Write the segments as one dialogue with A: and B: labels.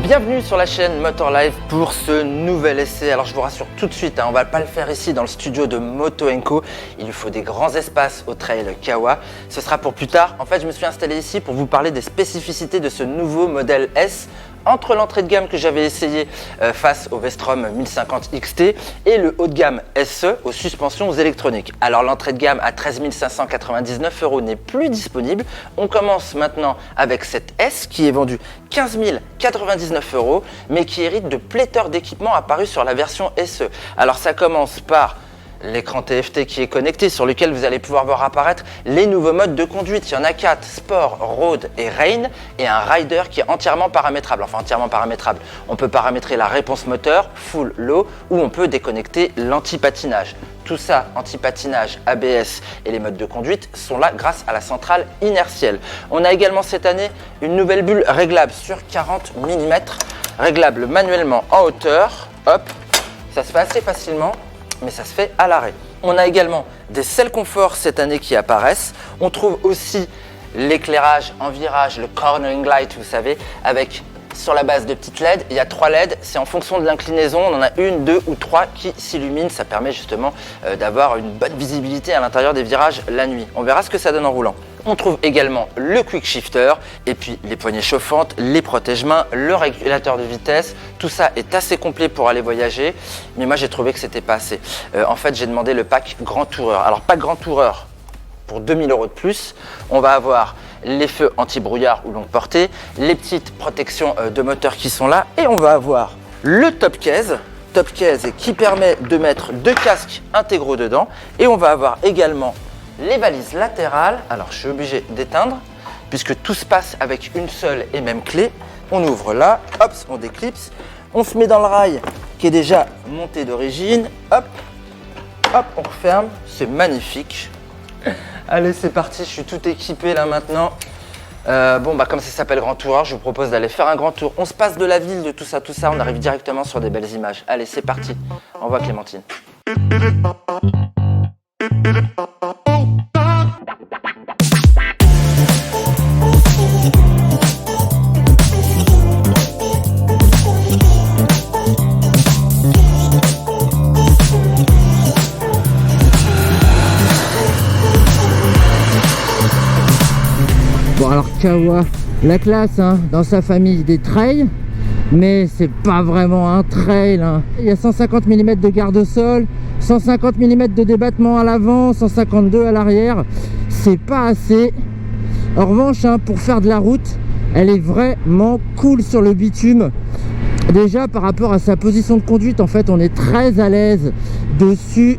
A: Bienvenue sur la chaîne Motor Live pour ce nouvel essai. Alors je vous rassure tout de suite, on va pas le faire ici dans le studio de Moto & Co. Il lui faut des grands espaces au trail Kawa. Ce sera pour plus tard. En fait, je me suis installé ici pour vous parler des spécificités de ce nouveau modèle S entre l'entrée de gamme que j'avais essayé face au Vestrom 1050 XT et le haut de gamme SE aux suspensions électroniques. Alors l'entrée de gamme à 13 599 € n'est plus disponible. On commence maintenant avec cette S qui est vendue 15 099 € mais qui hérite de pléthore d'équipements apparus sur la version SE. Alors ça commence par l'écran TFT qui est connecté sur lequel vous allez pouvoir voir apparaître les nouveaux modes de conduite. Il y en a 4, Sport, Road et Rain, et un Rider qui est entièrement paramétrable. Enfin entièrement paramétrable. On peut paramétrer la réponse moteur, full, low, ou on peut déconnecter l'anti-patinage. Tout ça, anti-patinage, ABS et les modes de conduite sont là grâce à la centrale inertielle. On a également cette année une nouvelle bulle réglable sur 40 mm, réglable manuellement en hauteur. Hop, ça se fait assez facilement, mais ça se fait à l'arrêt. On a également des selles confort cette année qui apparaissent. On trouve aussi l'éclairage en virage, le cornering light, vous savez, avec sur la base de petites LED. Il y a 3 LED, c'est en fonction de l'inclinaison. On en a 1, 2 ou 3 qui s'illuminent. Ça permet justement d'avoir une bonne visibilité à l'intérieur des virages la nuit. On verra ce que ça donne en roulant. On trouve également le quick shifter et puis les poignées chauffantes, les protège-mains, le régulateur de vitesse. Tout ça est assez complet pour aller voyager, mais moi j'ai trouvé que c'était pas assez. En fait, j'ai demandé le pack Grand Toureur. Alors pack Grand Toureur pour 2000 € de plus. On va avoir les feux anti-brouillard ou longue portée, les petites protections de moteur qui sont là, et on va avoir le top case qui permet de mettre 2 casques intégraux dedans, et on va avoir également les valises latérales. Alors je suis obligé d'éteindre puisque tout se passe avec une seule et même clé. On ouvre là, hop, on déclipse, on se met dans le rail qui est déjà monté d'origine, hop, hop, on referme, c'est magnifique. Allez, c'est parti, je suis tout équipé là maintenant. Comme ça s'appelle Grand Tour, je vous propose d'aller faire un grand tour. On se passe de la ville, de tout ça, on arrive directement sur des belles images. Allez, c'est parti, on voit Clémentine.
B: Bon alors Kawa, la classe dans sa famille des trails, mais c'est pas vraiment un trail. Il y a 150 mm de garde-sol, 150 mm de débattement à l'avant, 152 à l'arrière, c'est pas assez. En revanche, pour faire de la route, elle est vraiment cool sur le bitume. Déjà par rapport à sa position de conduite, en fait on est très à l'aise dessus.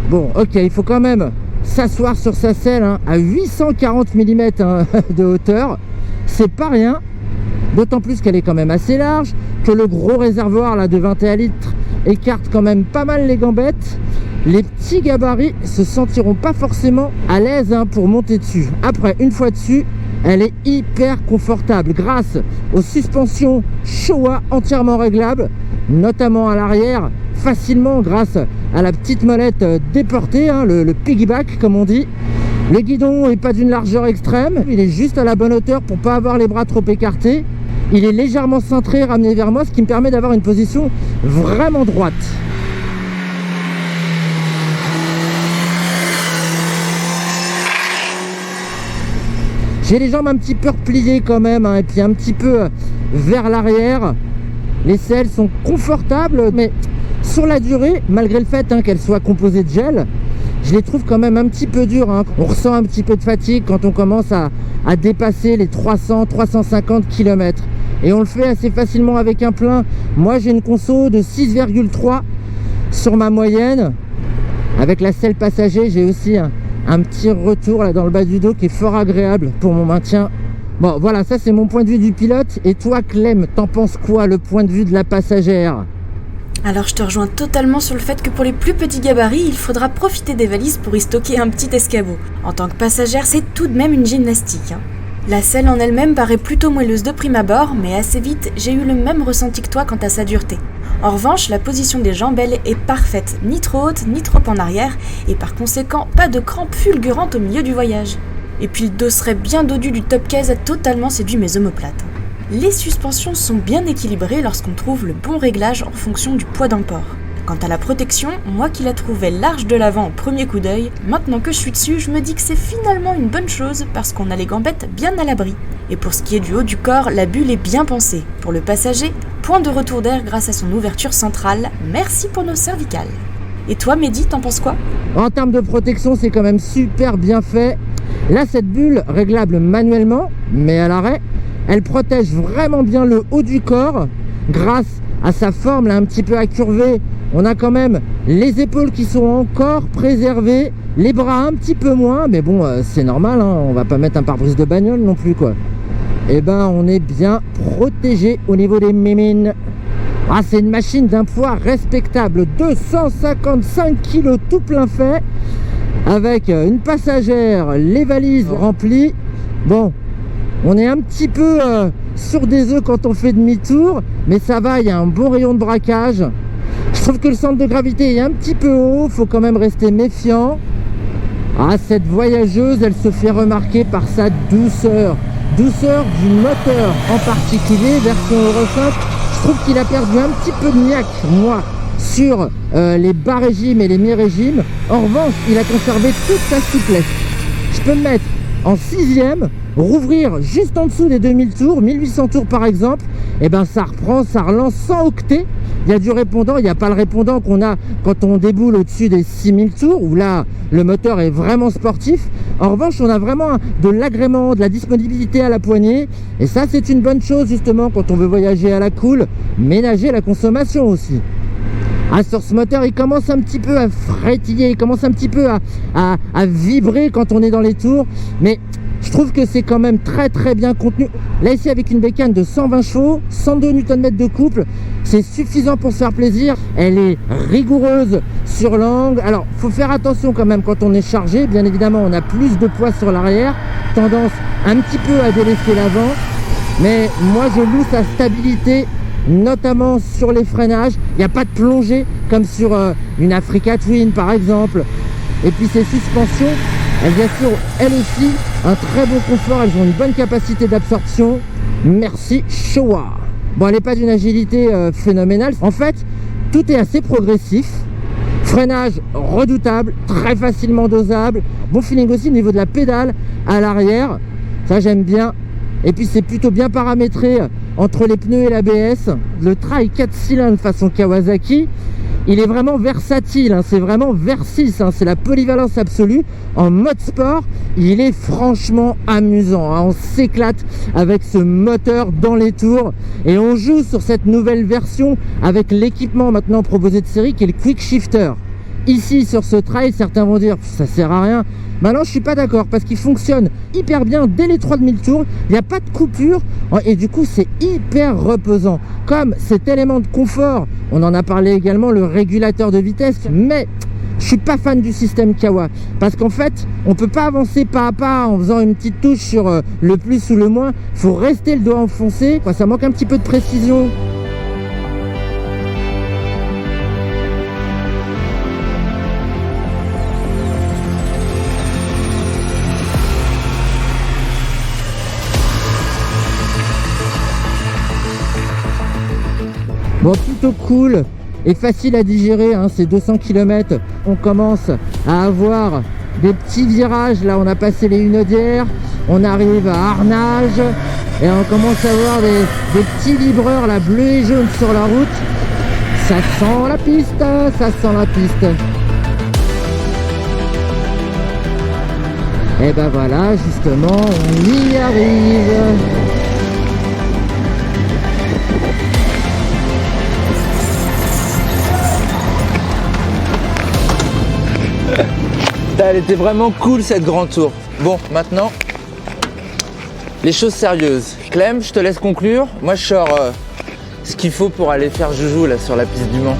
B: Bon ok, il faut quand même s'asseoir sur sa selle à 840 mm de hauteur, c'est pas rien, d'autant plus qu'elle est quand même assez large, que le gros réservoir là de 21 litres écarte quand même pas mal les gambettes. Les petits gabarits se sentiront pas forcément à l'aise pour monter dessus. Après, une fois dessus, elle est hyper confortable grâce aux suspensions Showa entièrement réglables, notamment à l'arrière, facilement grâce à la petite molette déportée, le piggyback comme on dit. Le guidon n'est pas d'une largeur extrême, il est juste à la bonne hauteur pour pas avoir les bras trop écartés. Il est légèrement cintré, ramené vers moi, ce qui me permet d'avoir une position vraiment droite. J'ai les jambes un petit peu repliées quand même, et puis un petit peu vers l'arrière. Les selles sont confortables, mais sur la durée, malgré le fait qu'elles soient composées de gel, je les trouve quand même un petit peu dures. On ressent un petit peu de fatigue quand on commence à dépasser les 300-350 km. Et on le fait assez facilement avec un plein. Moi, j'ai une conso de 6,3 sur ma moyenne. Avec la selle passager, j'ai aussi un petit retour là dans le bas du dos qui est fort agréable pour mon maintien. Bon, voilà, ça c'est mon point de vue du pilote. Et toi, Clem, t'en penses quoi, le point de vue de la passagère?
C: Alors je te rejoins totalement sur le fait que pour les plus petits gabarits, il faudra profiter des valises pour y stocker un petit escabeau. En tant que passagère, c'est tout de même une gymnastique. La selle en elle-même paraît plutôt moelleuse de prime abord, mais assez vite, j'ai eu le même ressenti que toi quant à sa dureté. En revanche, la position des jambes, elle, est parfaite, ni trop haute, ni trop en arrière, et par conséquent, pas de crampes fulgurantes au milieu du voyage. Et puis le dosseret bien dodu du top case a totalement séduit mes omoplates. Les suspensions sont bien équilibrées lorsqu'on trouve le bon réglage en fonction du poids d'emport. Quant à la protection, moi qui la trouvais large de l'avant au premier coup d'œil, maintenant que je suis dessus, je me dis que c'est finalement une bonne chose parce qu'on a les gambettes bien à l'abri. Et pour ce qui est du haut du corps, la bulle est bien pensée. Pour le passager, point de retour d'air grâce à son ouverture centrale, merci pour nos cervicales. Et toi Mehdi, t'en penses quoi?
B: En termes de protection, c'est quand même super bien fait. Là, cette bulle, réglable manuellement, mais à l'arrêt, elle protège vraiment bien le haut du corps grâce à sa forme là, un petit peu incurvée. On a quand même les épaules qui sont encore préservées, les bras un petit peu moins, mais bon, c'est normal, hein, on va pas mettre un pare-brise de bagnole non plus, quoi. Et ben, on est bien protégé au niveau des mémines. Ah, c'est une machine d'un poids respectable, 255 kg tout plein fait, avec une passagère, les valises remplies. Bon, on est un petit peu sur des œufs quand on fait demi-tour, mais ça va, il y a un bon rayon de braquage. Je trouve que le centre de gravité est un petit peu haut, faut quand même rester méfiant. Ah, cette voyageuse, elle se fait remarquer par sa douceur. Douceur du moteur en particulier, version Euro 5. Je trouve qu'il a perdu un petit peu de niaque, moi, sur les bas régimes et les mi-régimes. En revanche, il a conservé toute sa souplesse. Je peux me mettre en 6ème, rouvrir juste en dessous des 2000 tours, 1800 tours par exemple, et ben ça reprend, ça relance sans octet. Il y a du répondant, il n'y a pas le répondant qu'on a quand on déboule au-dessus des 6000 tours, où là, le moteur est vraiment sportif. En revanche, on a vraiment de l'agrément, de la disponibilité à la poignée, et ça, c'est une bonne chose, justement, quand on veut voyager à la cool, ménager la consommation aussi. Ah, sur ce moteur, il commence un petit peu à frétiller, il commence un petit peu à vibrer quand on est dans les tours, mais je trouve que c'est quand même très très bien contenu. Là ici, avec une bécane de 120 chevaux, 102 Nm de couple, c'est suffisant pour se faire plaisir. Elle est rigoureuse sur l'angle. Alors, faut faire attention quand même quand on est chargé. Bien évidemment, on a plus de poids sur l'arrière, tendance un petit peu à délaisser l'avant, mais moi je loue sa stabilité, notamment sur les freinages. Il n'y a pas de plongée comme sur une Africa Twin par exemple. Et puis ces suspensions, elles assurent elles aussi un très bon confort, elles ont une bonne capacité d'absorption. Merci Showa. Bon, elle n'est pas d'une agilité phénoménale. En fait, tout est assez progressif. Freinage redoutable, très facilement dosable. Bon feeling aussi au niveau de la pédale à l'arrière. Ça, j'aime bien. Et puis c'est plutôt bien paramétré entre les pneus et l'ABS. Le trail 4 cylindres façon Kawasaki, il est vraiment versatile, hein, c'est vraiment Versys, hein, c'est la polyvalence absolue. En mode sport, il est franchement amusant, hein, on s'éclate avec ce moteur dans les tours. Et on joue sur cette nouvelle version avec l'équipement maintenant proposé de série qui est le Quick Shifter. Ici sur ce trail, certains vont dire ça sert à rien. Maintenant je suis pas d'accord parce qu'il fonctionne hyper bien dès les 3000 tours, il n'y a pas de coupure et du coup c'est hyper reposant. Comme cet élément de confort, on en a parlé également, le régulateur de vitesse, mais je suis pas fan du système Kawa parce qu'en fait on peut pas avancer pas à pas en faisant une petite touche sur le plus ou le moins, il faut rester le doigt enfoncé, ça manque un petit peu de précision. Bon, plutôt cool et facile à digérer, hein, ces 200 km. On commence à avoir des petits virages. Là, on a passé les Hunaudières, on arrive à Arnage et on commence à avoir des petits vibreurs là, bleus et jaunes sur la route. Ça sent la piste, ça sent la piste. Et ben voilà, justement, on y arrive.
A: Elle était vraiment cool cette Grand Tour. Bon, maintenant, les choses sérieuses. Clem, je te laisse conclure. Moi, je sors ce qu'il faut pour aller faire joujou là sur la piste du Mans.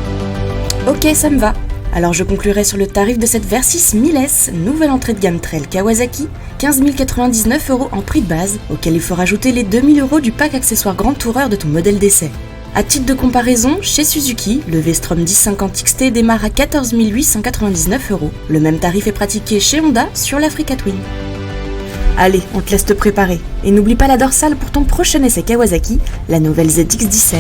C: Ok, ça me va. Alors je conclurai sur le tarif de cette Versys 1000S, nouvelle entrée de gamme trail Kawasaki, 15 099 € en prix de base, auquel il faut rajouter les 2000 € du pack accessoire Grand Tourer de ton modèle d'essai. A titre de comparaison, chez Suzuki, le V-Strom 1050 XT démarre à 14 899 €. Le même tarif est pratiqué chez Honda sur l'Africa Twin. Allez, on te laisse te préparer. Et n'oublie pas la dorsale pour ton prochain essai Kawasaki, la nouvelle ZX-10R.